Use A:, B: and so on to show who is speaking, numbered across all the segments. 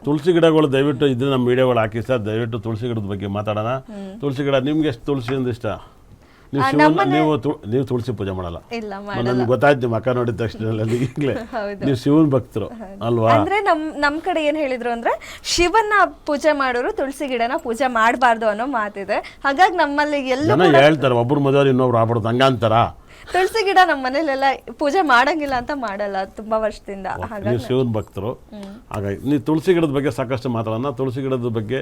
A: ತುಳಸಿ ಗಿಡಗಳು ದಯವಿಟ್ಟು ಇದು ನಮ್ಮ ವಿಡಿಯೋಗಳು ಹಾಕಿ ಸರ್, ದಯವಿಟ್ಟು ತುಳಸಿ ಗಿಡದ ಬಗ್ಗೆ ಮಾತಾಡೋಣ. ತುಳಸಿ ಗಿಡ ನಿಮ್ಗೆ ಎಷ್ಟು ತುಳಸಿ ಅಂದ್ರೆ ಇಷ್ಟ? ನೀವು ತುಳಸಿ ಪೂಜೆ ಮಾಡಲ್ಲ? ನಮ್ಗೆ ಗೊತ್ತಾಯ್ತು ನಿಮ್ಮ ಅಕ್ಕ ನೋಡಿದ ತಕ್ಷಣ ಈಗಲೇ ನೀವು ಶಿವನ್ ಭಕ್ತರು ಅಲ್ವಾ?
B: ಅಂದ್ರೆ ನಮ್ ಕಡೆ ಏನ್ ಹೇಳಿದ್ರು ಅಂದ್ರೆ ಶಿವನ ಪೂಜೆ ಮಾಡೋರು ತುಳಸಿ ಗಿಡನ ಪೂಜೆ ಮಾಡಬಾರ್ದು ಅನ್ನೋ ಮಾತಿದೆ. ಹಾಗಾಗಿ ನಮ್ಮಲ್ಲಿ ಎಲ್ಲ
A: ಹೇಳ್ತಾರೆ ಒಬ್ರು ಮದುವೆ ಇನ್ನೊಬ್ರು ಆಗ್ಬಾರ್ದು ಹಂಗ ಅಂತಾರ.
B: ತುಳಸಿ ಗಿಡ ನಮ್ಮ ಮನೇಲೆಲ್ಲ ಪೂಜೆ ಮಾಡಂಗಿಲ್ಲ ಅಂತ ಮಾಡಲ್ಲ ತುಂಬಾ ವರ್ಷದಿಂದ.
A: ನೀವು ಶಿವನ್ ಭಕ್ತರು, ಹಾಗಾಗಿ ನೀವು ತುಳಸಿ ಗಿಡದ ಬಗ್ಗೆ ಸಾಕಷ್ಟು ಮಾತಾಡೋಣ. ತುಳಸಿ ಗಿಡದ ಬಗ್ಗೆ,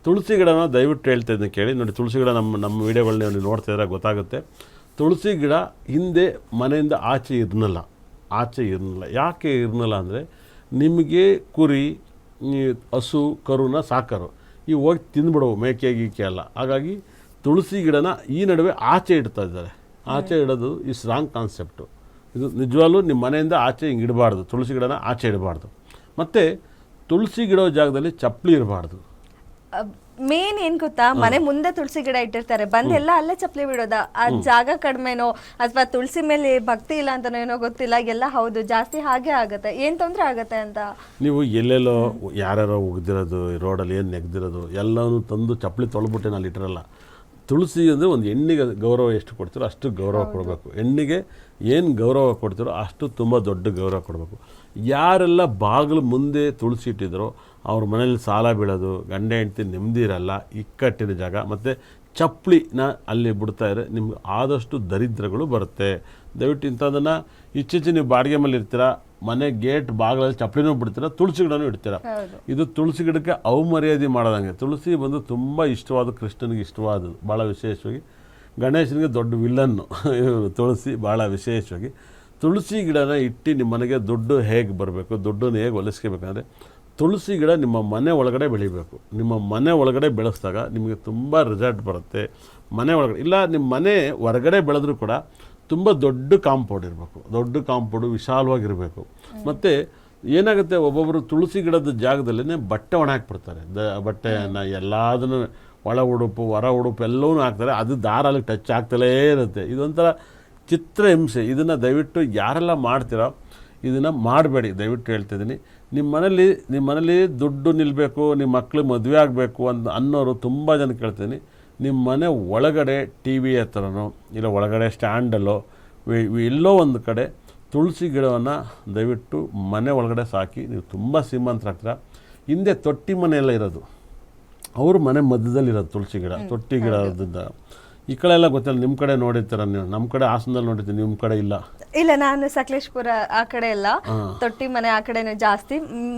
A: ತುಳಸಿ ಗಿಡನ ದಯವಿಟ್ಟು ಹೇಳ್ತಾ ಇದ್ದೀನಿ ಕೇಳಿ. ನೋಡಿ, ತುಳಸಿ ಗಿಡ ನಮ್ಮ ವಿಡಿಯೋಗಳನ್ನ ನೀವು ನೋಡ್ತಾ ಇದ್ರೆ ಗೊತ್ತಾಗುತ್ತೆ. ತುಳಸಿ ಗಿಡ ಹಿಂದೆ ಮನೆಯಿಂದ ಆಚೆ ಇರ್ನಲ್ಲ. ಯಾಕೆ ಇರ್ನಲ್ಲ ಅಂದರೆ, ನಿಮಗೆ ಕುರಿ, ಹಸು, ಕರುನ ಸಾಕರು ಇವು ಹೋಗಿ ತಿಂದ್ಬಿಡವು, ಮೇಕೆ ಗೀಕೆ ಎಲ್ಲ. ಹಾಗಾಗಿ ತುಳಸಿ ಗಿಡನ ಈ ನಡುವೆ ಆಚೆ ಇಡ್ತಾ ಇದ್ದಾರೆ. ಆಚೆ ಇಡೋದು ಈ ರಾಂಗ್ ಕಾನ್ಸೆಪ್ಟು. ಇದು ನಿಜವಾಗ್ಲೂ ನಿಮ್ಮ ಮನೆಯಿಂದ ಆಚೆ ಹಿಂಗೆ ಇಡಬಾರ್ದು. ತುಳಸಿ ಗಿಡನ ಆಚೆ ಇಡಬಾರ್ದು. ಮತ್ತು ತುಳಸಿ ಗಿಡೋ ಜಾಗದಲ್ಲಿ ಚಪ್ಪಲಿ ಇರಬಾರ್ದು.
B: ಮೇನ್ ಏನ್ ಗೊತ್ತಾ, ಮನೆ ಮುಂದೆ ತುಳಸಿ ಗಿಡ ಇಟ್ಟಿರ್ತಾರೆ, ಬಂದೆಲ್ಲ ಅಲ್ಲೇ ಚಪ್ಪಲಿ ಬಿಡೋದ. ಆ ಜಾಗ ಕಡಿಮೆನೋ ಅಥವಾ ತುಳಸಿ ಮೇಲೆ ಭಕ್ತಿ ಇಲ್ಲ ಅಂತ ಏನೋ ಗೊತ್ತಿಲ್ಲ, ಎಲ್ಲ ಹೌದು ಜಾಸ್ತಿ ಹಾಗೆ ಆಗತ್ತೆ. ಏನ್ ತೊಂದರೆ ಆಗತ್ತೆ ಅಂತ
A: ನೀವು ಎಲ್ಲೆಲ್ಲೋ ಯಾರ್ಯಾರೋ ಉಗ್ದಿರೋದು, ರೋಡಲ್ಲಿ ಏನು ನೆಗ್ದಿರೋದು ಎಲ್ಲವೂ ತಂದು ಚಪ್ಪಲಿ ತೊಳ್ಬಿಟ್ಟೆ ಅಲ್ಲಿ ಇಟ್ಟಿರಲ್ಲ. ತುಳಸಿ ಅಂದರೆ ಒಂದು ಹೆಣ್ಣಿಗೆ ಗೌರವ ಎಷ್ಟು ಕೊಡ್ತೀರೋ ಅಷ್ಟು ಗೌರವ ಕೊಡಬೇಕು. ಹೆಣ್ಣಿಗೆ ಏನು ಗೌರವ ಕೊಡ್ತೀರೋ ಅಷ್ಟು ತುಂಬ ದೊಡ್ಡ ಗೌರವ ಕೊಡಬೇಕು. ಯಾರೆಲ್ಲ ಬಾಗಿಲು ಮುಂದೆ ತುಳಸಿ ಇಟ್ಟಿದ್ರೋ ಅವ್ರ ಮನೇಲಿ ಸಾಲ ಬೀಳೋದು, ಗಂಡ ಹೆಂಡತಿ ನೆಮ್ಮದಿ ಇರಲ್ಲ, ಇಕ್ಕಟ್ಟಿನ ಜಾಗ, ಮತ್ತು ಚಪ್ಪಲಿನ ಅಲ್ಲಿ ಬಿಡ್ತಾಯಿದ್ರೆ ನಿಮ್ಗೆ ಆದಷ್ಟು ದರಿದ್ರಗಳು ಬರುತ್ತೆ. ದಯವಿಟ್ಟು ಇಂಥದ್ದನ್ನು ಇತ್ತೀಚೆಗೆ ನೀವು ಬಾಡಿಗೆ ಮೇಲೆ ಇರ್ತೀರ, ಮನೆ ಗೇಟ್ ಬಾಗಿಲಲ್ಲಿ ಚಪ್ಪಲಿನೂ ಬಿಡ್ತೀರ, ತುಳಸಿ ಗಿಡನೂ ಇಡ್ತೀರ. ಇದು ತುಳಸಿ ಗಿಡಕ್ಕೆ ಅವಮರ್ಯಾದೆ ಮಾಡೋದಂಗೆ. ತುಳಸಿ ಬಂದು ತುಂಬ ಇಷ್ಟವಾದ, ಕೃಷ್ಣನಿಗೆ ಇಷ್ಟವಾದದ್ದು ಭಾಳ ವಿಶೇಷವಾಗಿ. ಗಣೇಶನಿಗೆ ದೊಡ್ಡ ವಿಲ್ಲನ್ನು ತುಳಸಿ ಭಾಳ ವಿಶೇಷವಾಗಿ. ತುಳಸಿ ಗಿಡನ ಇಟ್ಟು ನಿಮ್ಮ ಮನೆಗೆ ದುಡ್ಡು ಹೇಗೆ ಬರಬೇಕು, ದುಡ್ಡನ್ನು ಹೇಗೆ ಹೊಲಿಸ್ಕೋಬೇಕಂದ್ರೆ ತುಳಸಿ ಗಿಡ ನಿಮ್ಮ ಮನೆ ಒಳಗಡೆ ಬೆಳಿಬೇಕು. ನಿಮ್ಮ ಮನೆ ಒಳಗಡೆ ಬೆಳೆಸಿದಾಗ ನಿಮಗೆ ತುಂಬ ರಿಸಲ್ಟ್ ಬರುತ್ತೆ. ಮನೆ ಒಳಗಡೆ ಇಲ್ಲ, ನಿಮ್ಮ ಮನೆ ಹೊರಗಡೆ ಬೆಳೆದ್ರೂ ಕೂಡ ತುಂಬ ದೊಡ್ಡ ಕಾಂಪೌಂಡ್ ಇರಬೇಕು. ದೊಡ್ಡ ಕಾಂಪೌಂಡು ವಿಶಾಲವಾಗಿರಬೇಕು. ಮತ್ತು ಏನಾಗುತ್ತೆ, ಒಬ್ಬೊಬ್ಬರು ತುಳಸಿ ಗಿಡದ ಜಾಗದಲ್ಲೇ ಬಟ್ಟೆ ಒಣ ಹಾಕ್ಬಿಡ್ತಾರೆ. ಬಟ್ಟೆಯನ್ನು ಎಲ್ಲದನ್ನು ಒಳ ಉಡುಪು ಹೊರ ಉಡುಪು ಎಲ್ಲವೂ ಹಾಕ್ತಾರೆ. ಅದು ದಾರ ಅಲ್ಲಿ ಟಚ್ ಆಗ್ತಲೇ ಇರುತ್ತೆ. ಇದೊಂಥರ ಚಿತ್ರಹಿಂಸೆ. ಇದನ್ನು ದಯವಿಟ್ಟು ಯಾರೆಲ್ಲ ಮಾಡ್ತೀರೋ ಇದನ್ನು ಮಾಡಬೇಡಿ, ದಯವಿಟ್ಟು ಹೇಳ್ತಿದ್ದೀನಿ. ನಿಮ್ಮ ಮನೇಲಿ ದುಡ್ಡು ನಿಲ್ಲಬೇಕು, ನಿಮ್ಮ ಮಕ್ಳು ಮದುವೆ ಆಗಬೇಕು ಅನ್ನೋರು ತುಂಬ ಜನ ಕೇಳ್ತೀನಿ. ನಿಮ್ಮ ಮನೆ ಒಳಗಡೆ ಟಿ ವಿ ಹತ್ರನೋ ಇಲ್ಲ ಒಳಗಡೆ ಸ್ಟ್ಯಾಂಡಲ್ಲೋ ಎಲ್ಲೋ ಒಂದು ಕಡೆ ತುಳಸಿ ಗಿಡವನ್ನು ದಯವಿಟ್ಟು ಮನೆ ಒಳಗಡೆ ಸಾಕಿ. ನೀವು ತುಂಬ ಶ್ರೀಮಂತರಾಗ್ತೀರ. ಹಿಂದೆ ತೊಟ್ಟಿ ಮನೆಯೆಲ್ಲ ಇರೋದು, ಅವ್ರ ಮನೆ ಮಧ್ಯದಲ್ಲಿರೋದು ತುಳಸಿ ಗಿಡ, ತೊಟ್ಟಿ ಗಿಡ ಇರೋದ್ರಿಂದ. ಈ ಕಡೆ ಎಲ್ಲ ಗೊತ್ತಿಲ್ಲ, ನಿಮ್ಮ ಕಡೆ ನೋಡಿರ್ತೀರ ನೀವು. ನಮ್ಮ ಕಡೆ ಹಾಸನದಲ್ಲಿ ನೋಡಿರ್ತೀವಿ, ನಿಮ್ಮ ಕಡೆ ಇಲ್ಲ.
B: ನಾನು ಸಕಲೇಶ್ಪುರ ಆ ಕಡೆ ಎಲ್ಲ ತೊಟ್ಟಿ ಮನೆ ಆ ಕಡೆನೇ ಜಾಸ್ತಿ.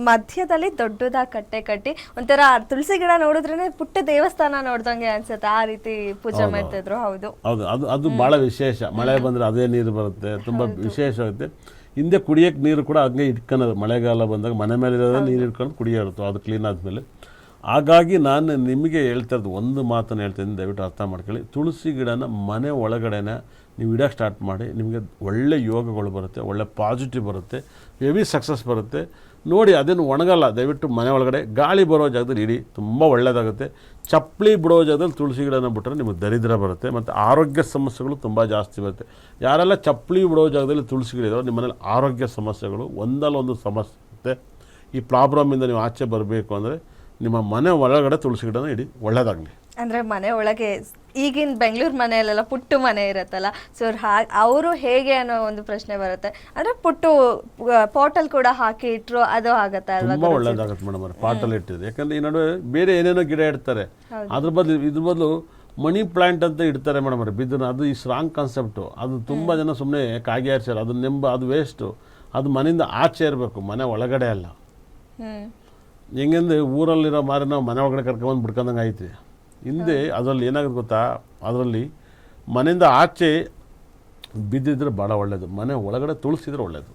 B: ಮಧ್ಯದಲ್ಲಿ ದೊಡ್ಡದಾಗಿ ಕಟ್ಟೆ ಕಟ್ಟಿ ಒಂಥರ ತುಳಸಿ ಗಿಡ ನೋಡಿದ್ರೇನೆ ಪುಟ್ಟ ದೇವಸ್ಥಾನ ನೋಡ್ದಂಗೆ ಅನ್ಸುತ್ತೆ. ಆ ರೀತಿ ಪೂಜೆ ಮಾಡ್ತಿದ್ರು. ಹೌದು
A: ಹೌದು, ಅದು ಭಾಳ ವಿಶೇಷ. ಮಳೆ ಬಂದರೆ ಅದೇ ನೀರು ಬರುತ್ತೆ, ತುಂಬ ವಿಶೇಷವಾಗುತ್ತೆ. ಹಿಂದೆ ಕುಡಿಯೋಕ್ಕೆ ನೀರು ಕೂಡ ಹಂಗೆ ಇಟ್ಕೊಳೋದು. ಮಳೆಗಾಲ ಬಂದಾಗ ಮನೆ ಮೇಲೆ ಇರೋದೇ ನೀರು ಇಟ್ಕೊಂಡು ಕುಡಿಯೋರು, ಅದು ಕ್ಲೀನ್ ಆದಮೇಲೆ. ಹಾಗಾಗಿ ನಾನು ನಿಮಗೆ ಹೇಳ್ತಾ ಇರೋದು ಒಂದು ಮಾತನ್ನು ಹೇಳ್ತೀನಿ, ದಯವಿಟ್ಟು ಅರ್ಥ ಮಾಡ್ಕೊಳ್ಳಿ. ತುಳಸಿ ಗಿಡನ ಮನೆ ಒಳಗಡೆನ ನೀವು ಇಡೋಕ್ಕೆ ಸ್ಟಾರ್ಟ್ ಮಾಡಿ. ನಿಮಗೆ ಒಳ್ಳೆ ಯೋಗಗಳು ಬರುತ್ತೆ, ಒಳ್ಳೆ ಪಾಸಿಟಿವ್ ಬರುತ್ತೆ, ಹೆವಿ ಸಕ್ಸಸ್ ಬರುತ್ತೆ. ನೋಡಿ, ಅದೇನು ಒಣಗಲ್ಲ. ದಯವಿಟ್ಟು ಮನೆ ಒಳಗಡೆ ಗಾಳಿ ಬರೋ ಜಾಗದಲ್ಲಿ ಇಡಿ, ತುಂಬ ಒಳ್ಳೆಯದಾಗುತ್ತೆ. ಚಪ್ಪಲಿ ಬಿಡೋ ಜಾಗದಲ್ಲಿ ತುಳಸಿ ಗಿಡನ ಬಿಟ್ಟರೆ ನಿಮಗೆ ದರಿದ್ರ ಬರುತ್ತೆ ಮತ್ತು ಆರೋಗ್ಯ ಸಮಸ್ಯೆಗಳು ತುಂಬ ಜಾಸ್ತಿ ಬರುತ್ತೆ. ಯಾರೆಲ್ಲ ಚಪ್ಪಲಿ ಬಿಡೋ ಜಾಗದಲ್ಲಿ ತುಳಸಿ ಗಿಡ ಇದ್ದಾರೋ ನಿಮ್ಮ ಮನೇಲಿ ಆರೋಗ್ಯ ಸಮಸ್ಯೆಗಳು ಒಂದಲ್ಲ ಒಂದು ಸಮಸ್ಯೆ ಇರುತ್ತೆ. ಈ ಪ್ರಾಬ್ಲಮಿಂದ ನೀವು ಆಚೆ ಬರಬೇಕು ಅಂದರೆ ನಿಮ್ಮ ಮನೆ ಒಳಗಡೆ ತುಳಸಿ ಗಿಡನ ಇಡಿ, ಒಳ್ಳೆಯದಾಗಲಿ.
B: ಅಂದರೆ ಮನೆ ಒಳಗೆ ಈಗಿನ ಬೆಂಗಳೂರು ಮನೆಯಲ್ಲೆಲ್ಲ ಪುಟ್ಟು ಮನೆ ಇರುತ್ತಲ್ಲ, ಸೊ ಅವರು ಹೇಗೆ ಅನ್ನೋ ಒಂದು ಪ್ರಶ್ನೆ ಬರುತ್ತೆ. ಅಂದರೆ ಪುಟ್ಟು ಪಾಟಲ್ ಕೂಡ ಹಾಕಿ ಇಟ್ಟರು ಅದು ಆಗುತ್ತೆ ಅಲ್ವಾ?
A: ತುಂಬ ಒಳ್ಳೇದಾಗುತ್ತೆ ಮೇಡಮ್ ಅವ್ರು ಪಾಟಲ್ಲಿ ಇಟ್ಟಿದೆ. ಯಾಕಂದರೆ ಈ ನಡುವೆ ಬೇರೆ ಏನೇನೋ ಗಿಡ ಇಡ್ತಾರೆ, ಇದ್ರ ಬದಲು ಮನಿ ಪ್ಲಾಂಟ್ ಅಂತ ಇಡ್ತಾರೆ ಮೇಡಮ್ ಅವ್ರು. ಬಿದ್ದನ್ನು ಅದು ಈ ರಾಂಗ್ ಕಾನ್ಸೆಪ್ಟು. ಅದು ತುಂಬ ಜನ ಸುಮ್ಮನೆ ಕಾಗಿ ಆರಿಸ್ಯಾರ. ಅದು ಅದು ವೇಸ್ಟು. ಅದು ಮನೆಯಿಂದ ಆಚೆ ಇರಬೇಕು, ಮನೆ ಒಳಗಡೆ ಅಲ್ಲ. ಹೆಂಗಂದ್ರೆ ಊರಲ್ಲಿರೋ ಮಾರಿ ನಾವು ಮನೆ ಒಳಗಡೆ ಕರ್ಕೊಂಬಂದು ಬಿಡ್ಕೊಂಡಂಗೆ ಐತಿ. ಹಿಂದೆ ಅದರಲ್ಲಿ ಏನಾಗುತ್ತೆ ಗೊತ್ತಾ, ಅದರಲ್ಲಿ ಮನೆಯಿಂದ ಆಚೆ ಬಿದ್ದಿದ್ರೆ ಭಾಳ ಒಳ್ಳೆಯದು, ಮನೆ ಒಳಗಡೆ ತುಳಿಸಿದ್ರೆ ಒಳ್ಳೆಯದು.